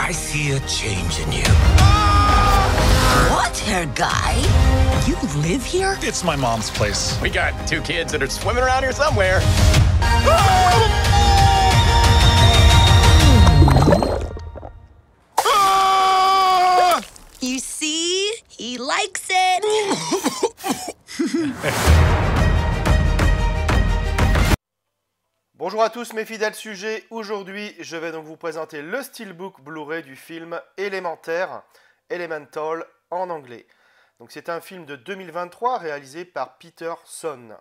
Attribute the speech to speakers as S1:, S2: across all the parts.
S1: I see a change in you.
S2: What, hair guy? You live here?
S3: It's my mom's place.
S4: We got 2 kids that are swimming around here somewhere.
S2: You see? He likes it.
S5: Bonjour à tous mes fidèles sujets, aujourd'hui je vais donc vous présenter le Steelbook Blu-ray du film Élémentaire, Elemental en anglais. Donc c'est un film de 2023 réalisé par Peter Sohn.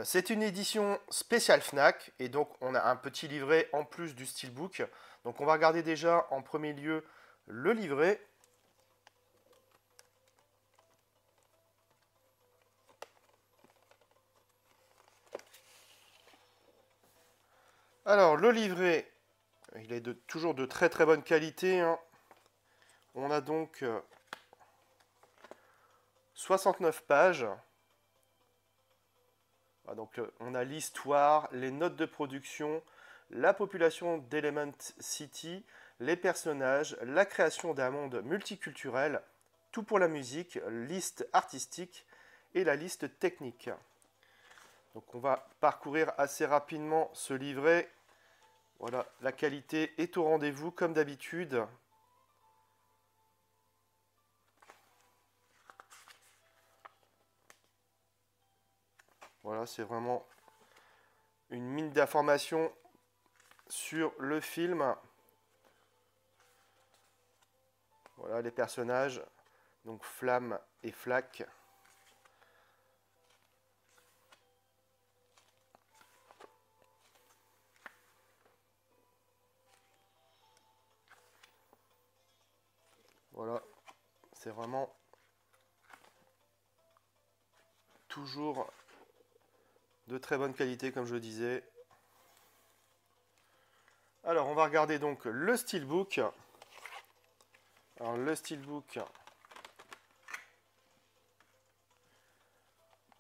S5: C'est une édition spéciale Fnac et donc on a un petit livret en plus du Steelbook. Donc on va regarder déjà en premier lieu le livret. Alors, le livret, il est toujours de très très bonne qualité. Hein. On a donc 69 pages. Ah, donc, on a l'histoire, les notes de production, la population d'Element City, les personnages, la création d'un monde multiculturel, tout pour la musique, liste artistique et la liste technique. Donc, on va parcourir assez rapidement ce livret. Voilà, la qualité est au rendez-vous comme d'habitude. Voilà, c'est vraiment une mine d'informations sur le film. Voilà les personnages, donc Flamme et Flack. Voilà, c'est vraiment toujours de très bonne qualité, comme je le disais. Alors, on va regarder donc le Steelbook. Alors, le Steelbook,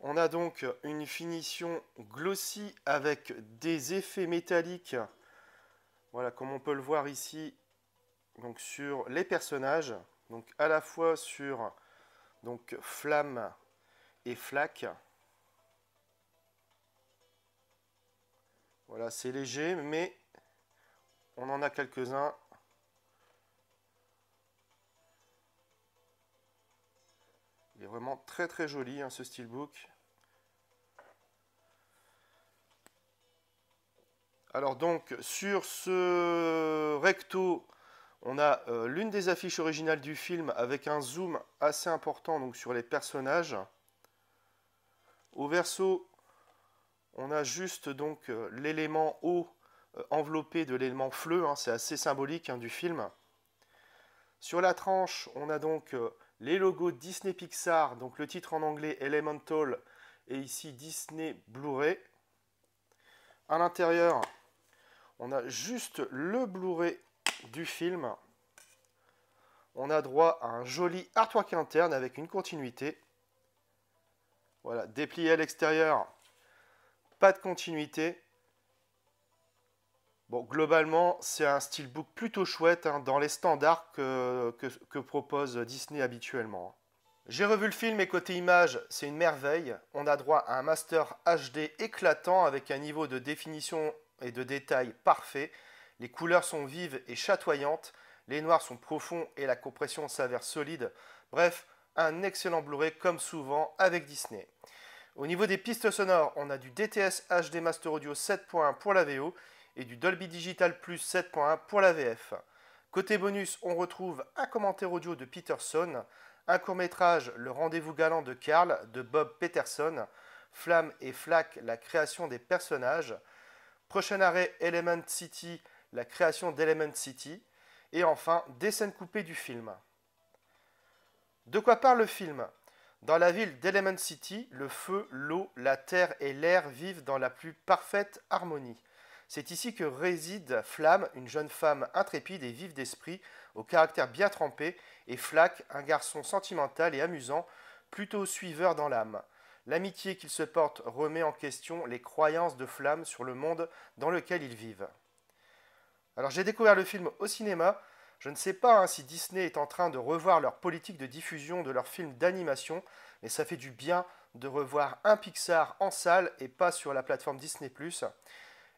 S5: on a donc une finition glossy avec des effets métalliques. Voilà, comme on peut le voir ici. Donc sur les personnages, donc à la fois sur donc Flamme et Flack. Voilà, c'est léger, mais on en a quelques-uns. Il est vraiment très très joli hein, ce Steelbook. Alors donc sur ce recto, on a l'une des affiches originales du film avec un zoom assez important donc, sur les personnages. Au verso, on a juste donc l'élément eau enveloppé de l'élément fleu, hein, c'est assez symbolique hein, du film. Sur la tranche, on a donc les logos Disney Pixar, donc le titre en anglais Elemental et ici Disney Blu-ray. À l'intérieur, on a juste le Blu-ray du film. On a droit à un joli artwork interne avec une continuité. Voilà, déplié à l'extérieur, pas de continuité. Bon, globalement, c'est un steelbook plutôt chouette hein, dans les standards que propose Disney habituellement. J'ai revu le film et côté image, c'est une merveille. On a droit à un master HD éclatant avec un niveau de définition et de détail parfait. Les couleurs sont vives et chatoyantes, les noirs sont profonds et la compression s'avère solide. Bref, un excellent Blu-ray comme souvent avec Disney. Au niveau des pistes sonores, on a du DTS HD Master Audio 7.1 pour la VO et du Dolby Digital Plus 7.1 pour la VF. Côté bonus, on retrouve un commentaire audio de Peter Sohn, un court-métrage Le Rendez-vous galant de Karl de Bob Peterson, Flamme et Flack, la création des personnages, prochain arrêt Element City, la création d'Element City, et enfin des scènes coupées du film. De quoi parle le film? Dans la ville d'Element City, le feu, l'eau, la terre et l'air vivent dans la plus parfaite harmonie. C'est ici que réside Flamme, une jeune femme intrépide et vive d'esprit, au caractère bien trempé, et Flack, un garçon sentimental et amusant, plutôt suiveur dans l'âme. L'amitié qu'ils se portent remet en question les croyances de Flamme sur le monde dans lequel ils vivent. Alors j'ai découvert le film au cinéma Je ne sais pas si Disney est en train de revoir leur politique de diffusion de leurs films d'animation, mais ça fait du bien de revoir un Pixar en salle et pas sur la plateforme Disney+.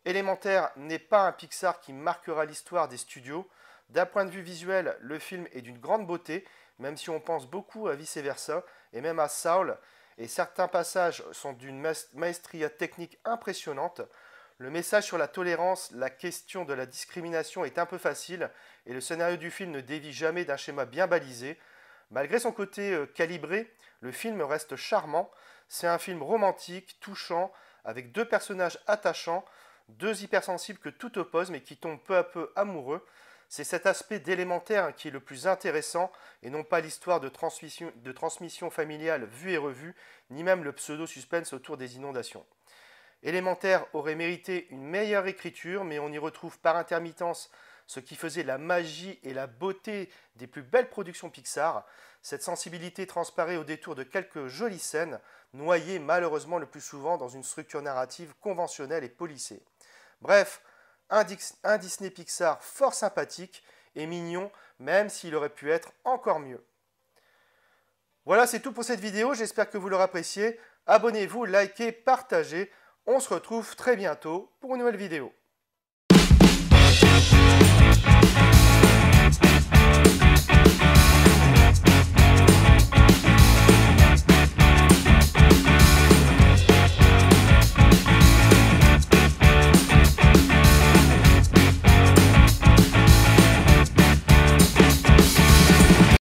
S5: Élémentaire n'est pas un Pixar qui marquera l'histoire des studios. D'un point de vue visuel, le film est d'une grande beauté, même si on pense beaucoup à vice-versa, et même à Soul, et certains passages sont d'une maestria technique impressionnante. Le message sur la tolérance, la question de la discrimination est un peu facile, et le scénario du film ne dévie jamais d'un schéma bien balisé. Malgré son côté calibré, le film reste charmant. C'est un film romantique, touchant, avec deux personnages attachants, deux hypersensibles que tout oppose mais qui tombent peu à peu amoureux. C'est cet aspect d'élémentaire qui est le plus intéressant et non pas l'histoire de transmission familiale vue et revue, ni même le pseudo-suspense autour des inondations. Élémentaire aurait mérité une meilleure écriture, mais on y retrouve par intermittence ce qui faisait la magie et la beauté des plus belles productions Pixar. Cette sensibilité transparaît au détour de quelques jolies scènes, noyées malheureusement le plus souvent dans une structure narrative conventionnelle et polissée. Bref, un Disney Pixar fort sympathique et mignon, même s'il aurait pu être encore mieux. Voilà, c'est tout pour cette vidéo, j'espère que vous l'aurez apprécié. Abonnez-vous, likez, partagez. On se retrouve très bientôt pour une nouvelle vidéo.